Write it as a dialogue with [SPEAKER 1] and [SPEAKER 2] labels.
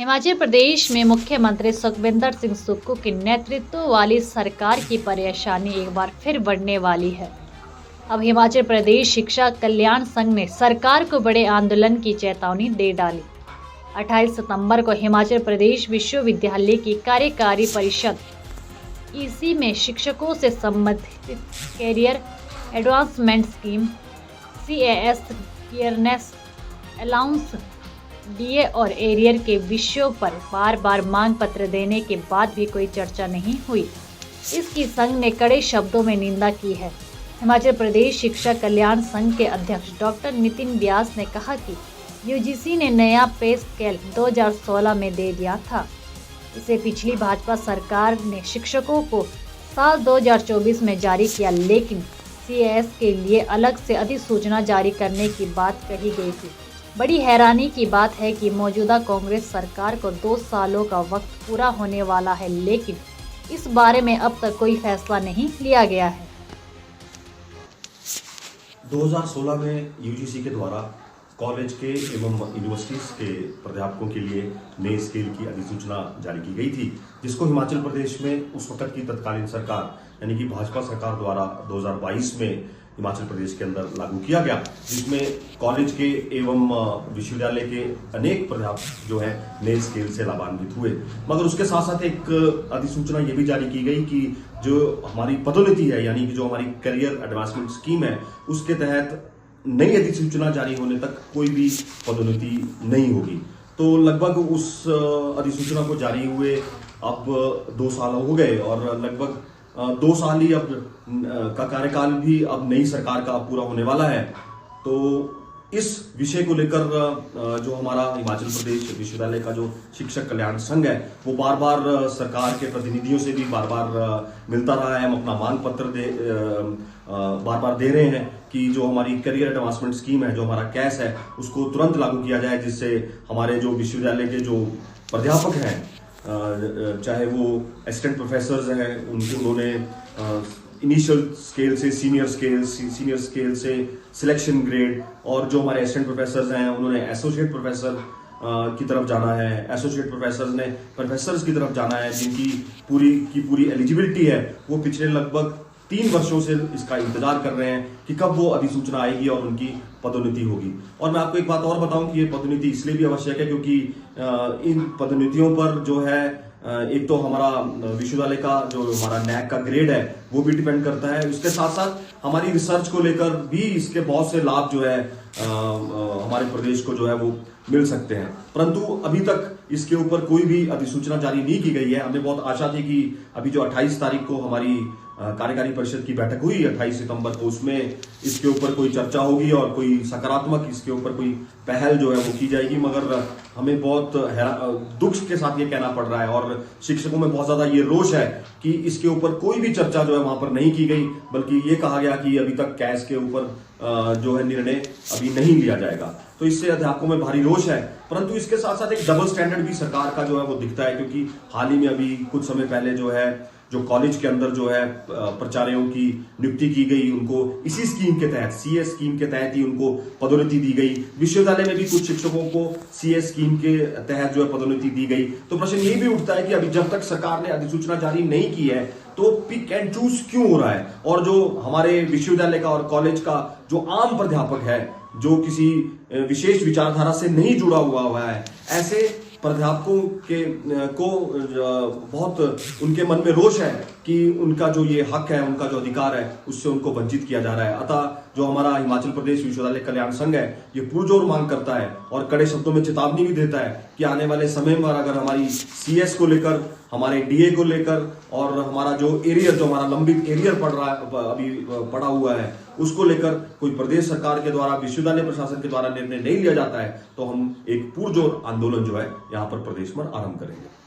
[SPEAKER 1] हिमाचल प्रदेश में मुख्यमंत्री सुखविंदर सिंह सुक्खू के नेतृत्व वाली सरकार की परेशानी एक बार फिर बढ़ने वाली है। अब हिमाचल प्रदेश शिक्षा कल्याण संघ ने सरकार को बड़े आंदोलन की चेतावनी दे डाली। 28 सितंबर को हिमाचल प्रदेश विश्वविद्यालय की कार्यकारी परिषद ईसी में शिक्षकों से संबंधित कैरियर एडवांसमेंट स्कीम CAS केयरनेस अलाउंस DA और एरियर के विषयों पर बार बार मांग पत्र देने के बाद भी कोई चर्चा नहीं हुई। इसकी संघ ने कड़े शब्दों में निंदा की है। हिमाचल प्रदेश शिक्षा कल्याण संघ के अध्यक्ष डॉक्टर नितिन व्यास ने कहा कि UGC ने नया पे स्केल 2016 में दे दिया था। इसे पिछली भाजपा सरकार ने शिक्षकों को साल 2024 में जारी किया, लेकिन CAS के लिए अलग से अधिसूचना जारी करने की बात कही गई थी। बड़ी हैरानी की बात है कि मौजूदा कांग्रेस सरकार को 2 सालों का वक्त पूरा होने वाला है, लेकिन इस बारे में अब तक कोई फैसला नहीं लिया गया है।
[SPEAKER 2] 2016 में UGC के द्वारा कॉलेज के एवं यूनिवर्सिटीज के प्राध्यापकों के लिए नए स्केल की अधिसूचना जारी की गई थी, जिसको हिमाचल प्रदेश में उस वक्त की तत्कालीन सरकार यानी कि भाजपा सरकार द्वारा 2022 में हिमाचल प्रदेश के अंदर लागू किया गया, जिसमें कॉलेज के एवं विश्वविद्यालय के अनेक प्राध्यापक जो है नए स्केल से लाभान्वित हुए। मगर उसके साथ साथ एक अधिसूचना ये भी जारी की गई कि जो हमारी पदोन्नति है यानी कि जो हमारी करियर एडवांसमेंट स्कीम है, उसके तहत नई अधिसूचना जारी होने तक कोई भी पदोन्नति नहीं होगी। तो लगभग उस अधिसूचना को जारी हुए अब 2 साल हो गए और लगभग 2 साल ही अब का कार्यकाल भी अब नई सरकार का पूरा होने वाला है। तो इस विषय को लेकर जो हमारा हिमाचल प्रदेश विश्वविद्यालय का जो शिक्षक कल्याण संघ है, वो बार बार सरकार के प्रतिनिधियों से भी बार बार मिलता रहा है। हम अपना मांग पत्र बार बार दे रहे हैं कि जो हमारी करियर एडवांसमेंट स्कीम है, जो हमारा CAS है, उसको तुरंत लागू किया जाए, जिससे हमारे जो विश्वविद्यालय के जो प्राध्यापक हैं, चाहे वो असिस्टेंट प्रोफेसर्स हैं, उन्होंने इनिशियल स्केल से सीनियर स्केल से सिलेक्शन ग्रेड, और जो हमारे असिस्टेंट प्रोफेसर्स हैं उन्होंने एसोसिएट प्रोफेसर की तरफ जाना है, एसोसिएट प्रोफेसर्स ने प्रोफेसर्स की तरफ जाना है, जिनकी पूरी एलिजिबिलिटी है। वो पिछले लगभग 3 वर्षों से इसका इंतजार कर रहे हैं कि कब वो अधिसूचना आएगी और उनकी पदोन्नति होगी। और मैं आपको एक बात और बताऊं कि ये पदोन्नति इसलिए भी आवश्यक है क्योंकि इन पदोन्नतियों पर जो है एक तो हमारा विश्वविद्यालय का जो हमारा NAC का ग्रेड है वो भी डिपेंड करता है। उसके साथ साथ हमारी रिसर्च को लेकर भी इसके बहुत से लाभ जो है हमारे प्रदेश को जो है वो मिल सकते हैं, परंतु अभी तक इसके ऊपर कोई भी अधिसूचना जारी नहीं की गई है। हमें बहुत आशा थी कि अभी जो 28 तारीख को हमारी कार्यकारी परिषद की बैठक हुई 28 सितंबर को, उसमें इसके ऊपर कोई चर्चा होगी और कोई सकारात्मक इसके ऊपर कोई पहल जो है वो की जाएगी। मगर हमें बहुत दुख के साथ ये कहना पड़ रहा है और शिक्षकों में बहुत ज्यादा ये रोष है कि इसके ऊपर कोई भी चर्चा जो है वहां पर नहीं की गई, बल्कि ये कहा गया कि अभी तक CAS के ऊपर जो है निर्णय अभी नहीं लिया जाएगा। तो इससे अध्यापकों में भारी रोष है, परंतु इसके साथ साथ एक डबल स्टैंडर्ड भी सरकार का जो है वो दिखता है, क्योंकि हाल ही में अभी कुछ समय पहले जो कॉलेज के अंदर जो है प्राचार्यों की नियुक्ति की गई, उनको इसी स्कीम के तहत CAS स्कीम के तहत ही उनको पदोन्नति दी गई। विश्वविद्यालय में भी कुछ शिक्षकों को CAS स्कीम के तहत जो है पदोन्नति दी गई। तो प्रश्न ये भी उठता है कि अभी जब तक सरकार ने अधिसूचना जारी नहीं की है तो पिक एंड चूज क्यों हो रहा है, और जो हमारे विश्वविद्यालय का और कॉलेज का जो आम प्राध्यापक है, जो किसी विशेष विचारधारा से नहीं जुड़ा हुआ है, ऐसे प्राध्यापकों को बहुत उनके मन में रोष है कि उनका जो ये हक है, उनका जो अधिकार है, उससे उनको वंचित किया जा रहा है। अतः जो हमारा हिमाचल प्रदेश विश्वविद्यालय कल्याण संघ है, ये पुरजोर मांग करता है और कड़े शब्दों में चेतावनी भी देता है कि आने वाले समय में अगर हमारी CAS को लेकर, हमारे DA को लेकर और हमारा जो हमारा लंबित एरियर अभी पड़ा हुआ है, उसको लेकर कोई प्रदेश सरकार के द्वारा, विश्वविद्यालय प्रशासन के द्वारा निर्णय नहीं लिया जाता है, तो हम एक पुरजोर आंदोलन जो है यहाँ पर प्रदेश में आरंभ करेंगे।